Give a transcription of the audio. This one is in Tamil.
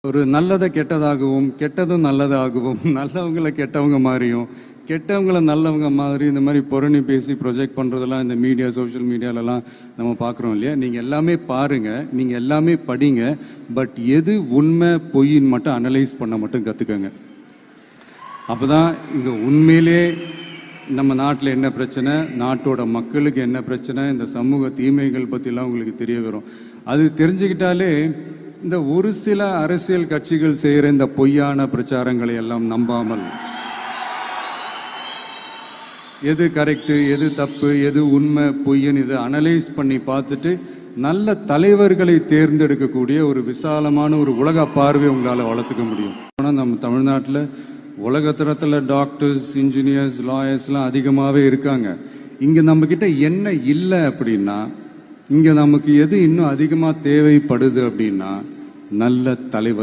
ஒரு நல்லதை கெட்டதாகவும் கெட்டதும் நல்லதாகவும் நல்லவங்களை கெட்டவங்க மாதிரியும் கெட்டவங்களை நல்லவங்க மாதிரி இந்த மாதிரி புரணி பேசி ப்ரொஜெக்ட் பண்ணுறதெல்லாம் இந்த மீடியா சோஷியல் மீடியாலலாம் நம்ம பார்க்குறோம் இல்லையா. நீங்கள் எல்லாமே பாருங்கள், நீங்கள் எல்லாமே படிங்க, பட் எது உண்மை பொய்ன்னு மட்டும் அனலைஸ் பண்ண மட்டும் கற்றுக்கங்க. அப்போ தான் இங்கே உண்மையிலே நம்ம நாட்டில் என்ன பிரச்சனை, நாட்டோட மக்களுக்கு என்ன பிரச்சனை, இந்த சமூக தீமைகள் பற்றிலாம் உங்களுக்கு தெரிய வரும். அது தெரிஞ்சுக்கிட்டாலே இந்த ஒரு சில அரசியல் கட்சிகள் செய்கிற இந்த பொய்யான பிரச்சாரங்களை எல்லாம் நம்பாமல் எது கரெக்டு, எது தப்பு, எது உண்மை பொய்ன்னு இதை அனலைஸ் பண்ணி பார்த்துட்டு நல்ல தலைவர்களை தேர்ந்தெடுக்கக்கூடிய ஒரு விசாலமான ஒரு உலக பார்வை உங்களால் வளர்த்துக்க முடியும். ஆனால் நம்ம தமிழ்நாட்டில் உலகத்தரத்தில் டாக்டர்ஸ், இன்ஜினியர்ஸ், லாயர்ஸ்லாம் அதிகமாகவே இருக்காங்க. இங்கே நம்மக்கிட்ட என்ன இல்லை அப்படின்னா, இங்கே நமக்கு எது இன்னும் அதிகமாக தேவைப்படுது அப்படின்னா நல்ல தலைவர்.